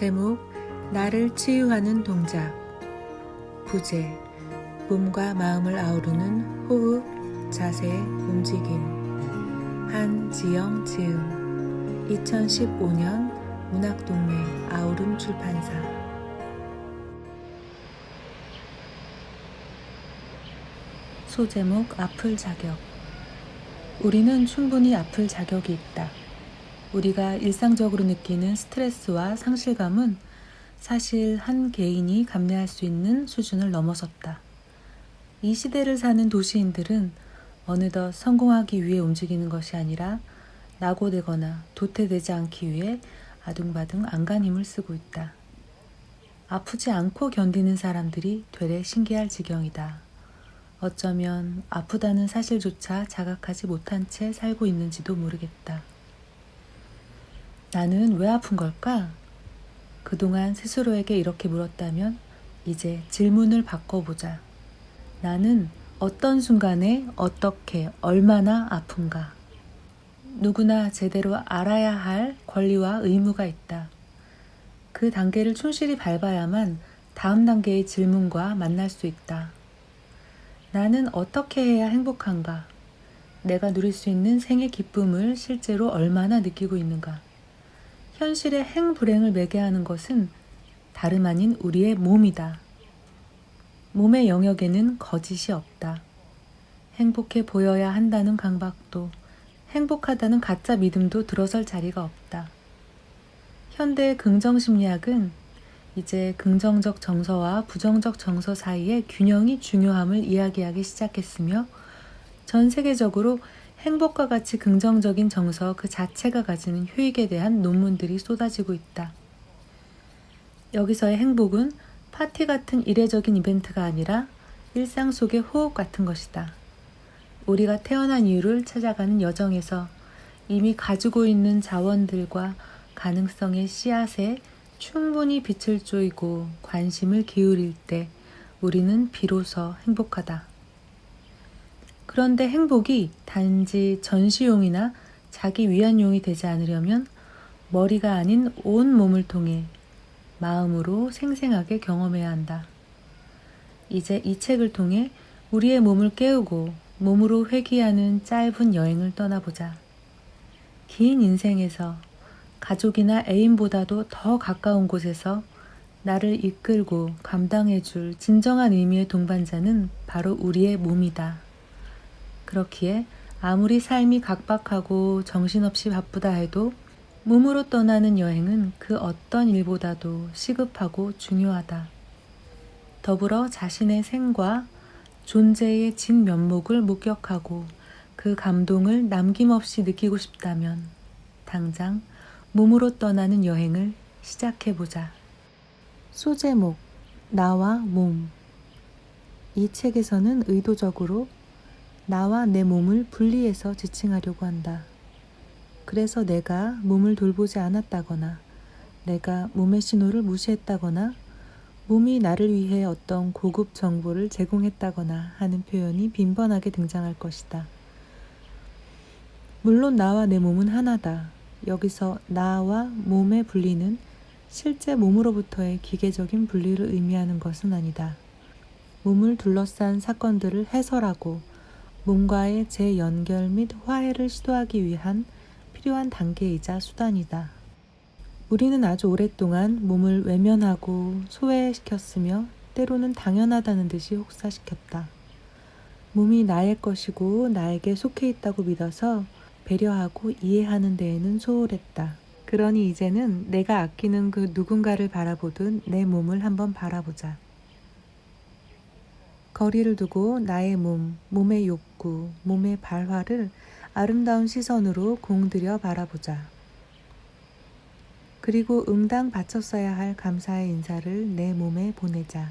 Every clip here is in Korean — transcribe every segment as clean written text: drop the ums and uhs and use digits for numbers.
제목 나를 치유하는 동작. 부제 몸과 마음을 아우르는 호흡, 자세, 움직임. 한지영 지음 2015년 문학동네 아우름 출판사. 소제목 아플 자격. 우리는 충분히 아플 자격이 있다. 우리가 일상적으로 느끼는 스트레스와 상실감은 사실 한 개인이 감내할 수 있는 수준을 넘어섰다. 이 시대를 사는 도시인들은 어느덧 성공하기 위해 움직이는 것이 아니라 낙오되거나 도태되지 않기 위해 아둥바둥 안간힘을 쓰고 있다. 아프지 않고 견디는 사람들이 되레 신기할 지경이다. 어쩌면 아프다는 사실조차 자각하지 못한 채 살고 있는지도 모르겠다. 나는 왜 아픈 걸까? 그동안 스스로에게 이렇게 물었다면 이제 질문을 바꿔보자. 나는 어떤 순간에 어떻게 얼마나 아픈가? 누구나 제대로 알아야 할 권리와 의무가 있다. 그 단계를 충실히 밟아야만 다음 단계의 질문과 만날 수 있다. 나는 어떻게 해야 행복한가? 내가 누릴 수 있는 생의 기쁨을 실제로 얼마나 느끼고 있는가? 현실의 행불행을 매게 하는 것은 다름 아닌 우리의 몸이다. 몸의 영역에는 거짓이 없다. 행복해 보여야 한다는 강박도, 행복하다는 가짜 믿음도 들어설 자리가 없다. 현대의 긍정심리학은 이제 긍정적 정서와 부정적 정서 사이의 균형이 중요함을 이야기하기 시작했으며 전 세계적으로 행복과 같이 긍정적인 정서 그 자체가 가지는 효익에 대한 논문들이 쏟아지고 있다. 여기서의 행복은 파티 같은 이례적인 이벤트가 아니라 일상 속의 호흡 같은 것이다. 우리가 태어난 이유를 찾아가는 여정에서 이미 가지고 있는 자원들과 가능성의 씨앗에 충분히 빛을 쪼이고 관심을 기울일 때 우리는 비로소 행복하다. 그런데 행복이 단지 전시용이나 자기 위안용이 되지 않으려면 머리가 아닌 온 몸을 통해 마음으로 생생하게 경험해야 한다. 이제 이 책을 통해 우리의 몸을 깨우고 몸으로 회귀하는 짧은 여행을 떠나보자. 긴 인생에서 가족이나 애인보다도 더 가까운 곳에서 나를 이끌고 감당해줄 진정한 의미의 동반자는 바로 우리의 몸이다. 그렇기에 아무리 삶이 각박하고 정신없이 바쁘다 해도 몸으로 떠나는 여행은 그 어떤 일보다도 시급하고 중요하다. 더불어 자신의 생과 존재의 진면목을 목격하고 그 감동을 남김없이 느끼고 싶다면 당장 몸으로 떠나는 여행을 시작해보자. 소제목 나와 몸. 이 책에서는 의도적으로 나와 내 몸을 분리해서 지칭하려고 한다. 그래서 내가 몸을 돌보지 않았다거나 내가 몸의 신호를 무시했다거나 몸이 나를 위해 어떤 고급 정보를 제공했다거나 하는 표현이 빈번하게 등장할 것이다. 물론 나와 내 몸은 하나다. 여기서 나와 몸의 분리는 실제 몸으로부터의 기계적인 분리를 의미하는 것은 아니다. 몸을 둘러싼 사건들을 해설하고 몸과의 재연결 및 화해를 시도하기 위한 필요한 단계이자 수단이다. 우리는 아주 오랫동안 몸을 외면하고 소외시켰으며 때로는 당연하다는 듯이 혹사시켰다. 몸이 나의 것이고 나에게 속해 있다고 믿어서 배려하고 이해하는 데에는 소홀했다. 그러니 이제는 내가 아끼는 그 누군가를 바라보듯 내 몸을 한번 바라보자. 거리를 두고 나의 몸, 몸의 욕구, 몸의 발화를 아름다운 시선으로 공들여 바라보자. 그리고 응당 바쳤어야 할 감사의 인사를 내 몸에 보내자.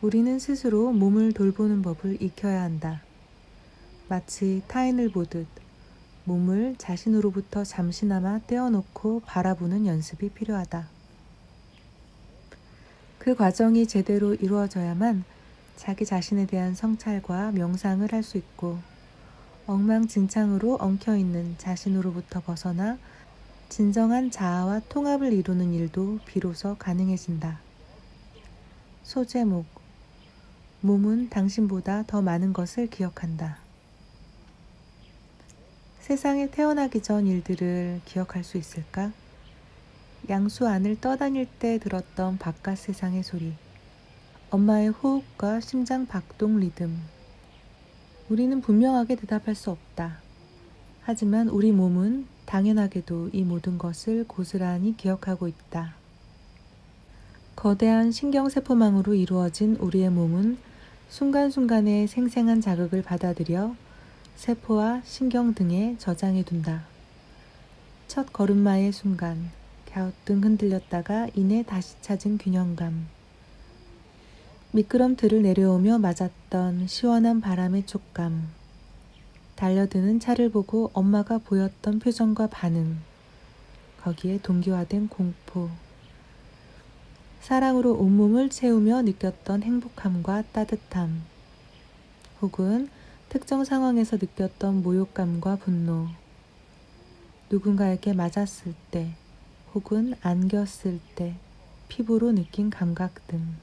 우리는 스스로 몸을 돌보는 법을 익혀야 한다. 마치 타인을 보듯 몸을 자신으로부터 잠시나마 떼어놓고 바라보는 연습이 필요하다. 그 과정이 제대로 이루어져야만 자기 자신에 대한 성찰과 명상을 할 수 있고 엉망진창으로 엉켜있는 자신으로부터 벗어나 진정한 자아와 통합을 이루는 일도 비로소 가능해진다. 소제목. 몸은 당신보다 더 많은 것을 기억한다. 세상에 태어나기 전 일들을 기억할 수 있을까? 양수 안을 떠다닐 때 들었던 바깥 세상의 소리, 엄마의 호흡과 심장 박동 리듬. 우리는 분명하게 대답할 수 없다. 하지만 우리 몸은 당연하게도 이 모든 것을 고스란히 기억하고 있다. 거대한 신경세포망으로 이루어진 우리의 몸은 순간순간의 생생한 자극을 받아들여 세포와 신경 등에 저장해 둔다. 첫 걸음마의 순간, 갸우뚱 흔들렸다가 이내 다시 찾은 균형감. 미끄럼틀을 내려오며 맞았던 시원한 바람의 촉감. 달려드는 차를 보고 엄마가 보였던 표정과 반응. 거기에 동기화된 공포. 사랑으로 온몸을 채우며 느꼈던 행복함과 따뜻함. 혹은 특정 상황에서 느꼈던 모욕감과 분노. 누군가에게 맞았을 때, 혹은 안겼을 때, 피부로 느낀 감각 등.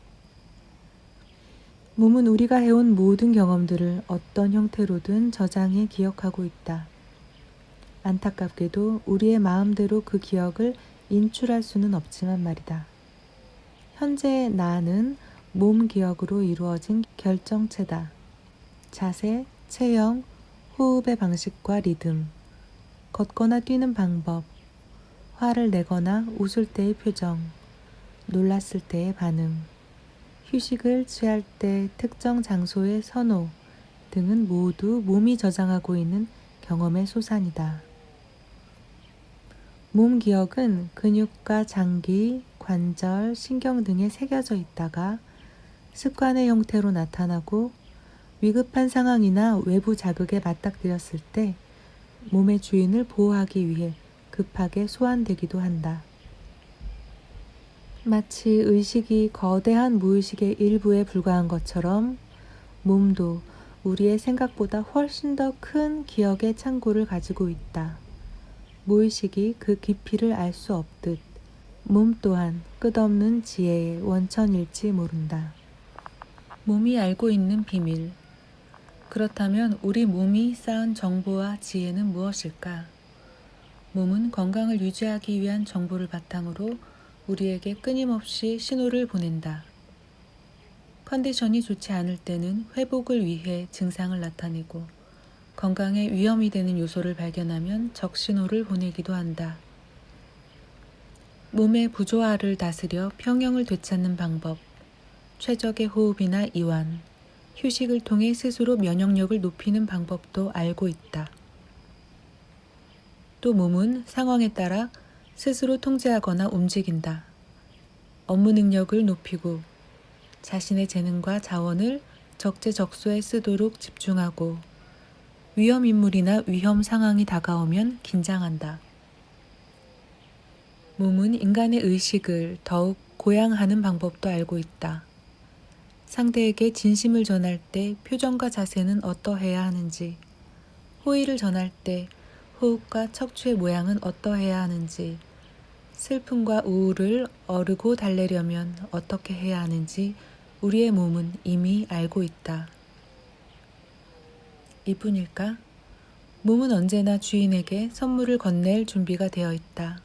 몸은 우리가 해온 모든 경험들을 어떤 형태로든 저장해 기억하고 있다. 안타깝게도 우리의 마음대로 그 기억을 인출할 수는 없지만 말이다. 현재의 나는 몸 기억으로 이루어진 결정체다. 자세, 체형, 호흡의 방식과 리듬, 걷거나 뛰는 방법, 화를 내거나 웃을 때의 표정, 놀랐을 때의 반응, 휴식을 취할 때 특정 장소의 선호 등은 모두 몸이 저장하고 있는 경험의 소산이다. 몸 기억은 근육과 장기, 관절, 신경 등에 새겨져 있다가 습관의 형태로 나타나고 위급한 상황이나 외부 자극에 맞닥뜨렸을 때 몸의 주인을 보호하기 위해 급하게 소환되기도 한다. 마치 의식이 거대한 무의식의 일부에 불과한 것처럼 몸도 우리의 생각보다 훨씬 더 큰 기억의 창고를 가지고 있다. 무의식이 그 깊이를 알 수 없듯 몸 또한 끝없는 지혜의 원천일지 모른다. 몸이 알고 있는 비밀. 그렇다면 우리 몸이 쌓은 정보와 지혜는 무엇일까? 몸은 건강을 유지하기 위한 정보를 바탕으로 우리에게 끊임없이 신호를 보낸다. 컨디션이 좋지 않을 때는 회복을 위해 증상을 나타내고 건강에 위험이 되는 요소를 발견하면 적신호를 보내기도 한다. 몸의 부조화를 다스려 평형을 되찾는 방법, 최적의 호흡이나 이완, 휴식을 통해 스스로 면역력을 높이는 방법도 알고 있다. 또 몸은 상황에 따라 스스로 통제하거나 움직인다. 업무 능력을 높이고 자신의 재능과 자원을 적재적소에 쓰도록 집중하고 위험 인물이나 위험 상황이 다가오면 긴장한다. 몸은 인간의 의식을 더욱 고양하는 방법도 알고 있다. 상대에게 진심을 전할 때 표정과 자세는 어떠해야 하는지, 호의를 전할 때 호흡과 척추의 모양은 어떠해야 하는지, 슬픔과 우울을 어르고 달래려면 어떻게 해야 하는지 우리의 몸은 이미 알고 있다. 이뿐일까? 몸은 언제나 주인에게 선물을 건넬 준비가 되어 있다.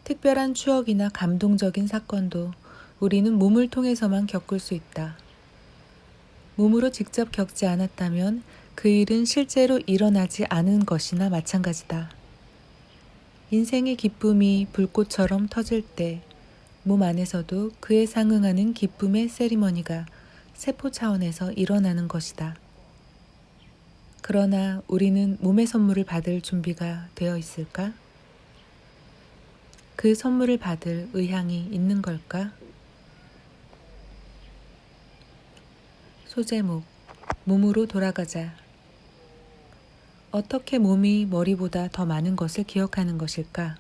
특별한 추억이나 감동적인 사건도 우리는 몸을 통해서만 겪을 수 있다. 몸으로 직접 겪지 않았다면 그 일은 실제로 일어나지 않은 것이나 마찬가지다. 인생의 기쁨이 불꽃처럼 터질 때 몸 안에서도 그에 상응하는 기쁨의 세리머니가 세포 차원에서 일어나는 것이다. 그러나 우리는 몸의 선물을 받을 준비가 되어 있을까? 그 선물을 받을 의향이 있는 걸까? 소제목, 몸으로 돌아가자. 어떻게 몸이 머리보다 더 많은 것을 기억하는 것일까?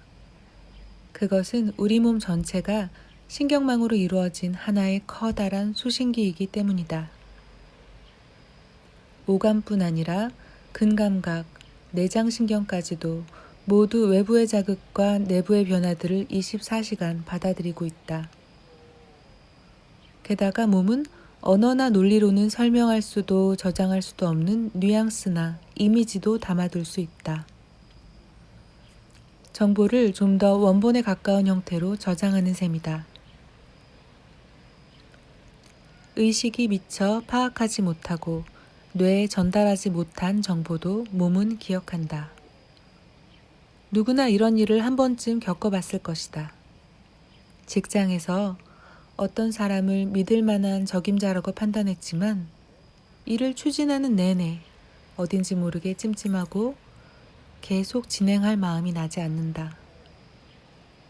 그것은 우리 몸 전체가 신경망으로 이루어진 하나의 커다란 수신기이기 때문이다. 오감뿐 아니라 근감각, 내장신경까지도 모두 외부의 자극과 내부의 변화들을 24시간 받아들이고 있다. 게다가 몸은 언어나 논리로는 설명할 수도 저장할 수도 없는 뉘앙스나 이미지도 담아둘 수 있다. 정보를 좀 더 원본에 가까운 형태로 저장하는 셈이다. 의식이 미처 파악하지 못하고 뇌에 전달하지 못한 정보도 몸은 기억한다. 누구나 이런 일을 한 번쯤 겪어봤을 것이다. 직장에서 어떤 사람을 믿을 만한 적임자라고 판단했지만 일을 추진하는 내내 어딘지 모르게 찜찜하고 계속 진행할 마음이 나지 않는다.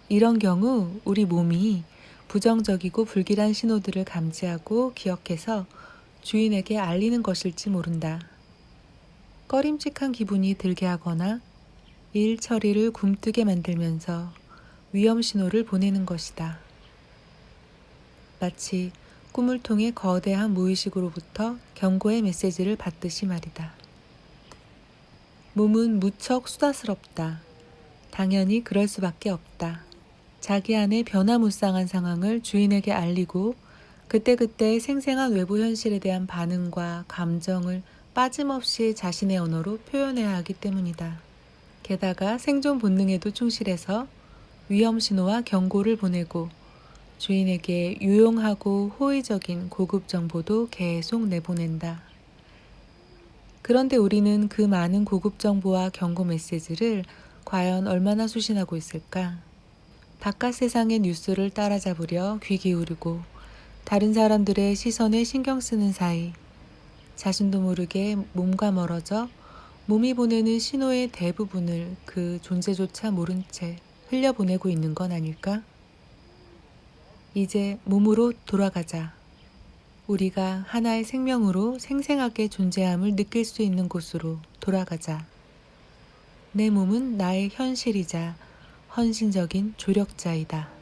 이런 경우 우리 몸이 부정적이고 불길한 신호들을 감지하고 기억해서 주인에게 알리는 것일지 모른다. 꺼림칙한 기분이 들게 하거나 일 처리를 굼뜨게 만들면서 위험 신호를 보내는 것이다. 마치 꿈을 통해 거대한 무의식으로부터 경고의 메시지를 받듯이 말이다. 몸은 무척 수다스럽다. 당연히 그럴 수밖에 없다. 자기 안에 변화무쌍한 상황을 주인에게 알리고 그때그때 생생한 외부 현실에 대한 반응과 감정을 빠짐없이 자신의 언어로 표현해야 하기 때문이다. 게다가 생존 본능에도 충실해서 위험 신호와 경고를 보내고 주인에게 유용하고 호의적인 고급 정보도 계속 내보낸다. 그런데 우리는 그 많은 고급 정보와 경고 메시지를 과연 얼마나 수신하고 있을까? 바깥 세상의 뉴스를 따라잡으려 귀 기울이고 다른 사람들의 시선에 신경 쓰는 사이 자신도 모르게 몸과 멀어져 몸이 보내는 신호의 대부분을 그 존재조차 모른 채 흘려보내고 있는 건 아닐까? 이제 몸으로 돌아가자. 우리가 하나의 생명으로 생생하게 존재함을 느낄 수 있는 곳으로 돌아가자. 내 몸은 나의 현실이자 헌신적인 조력자이다.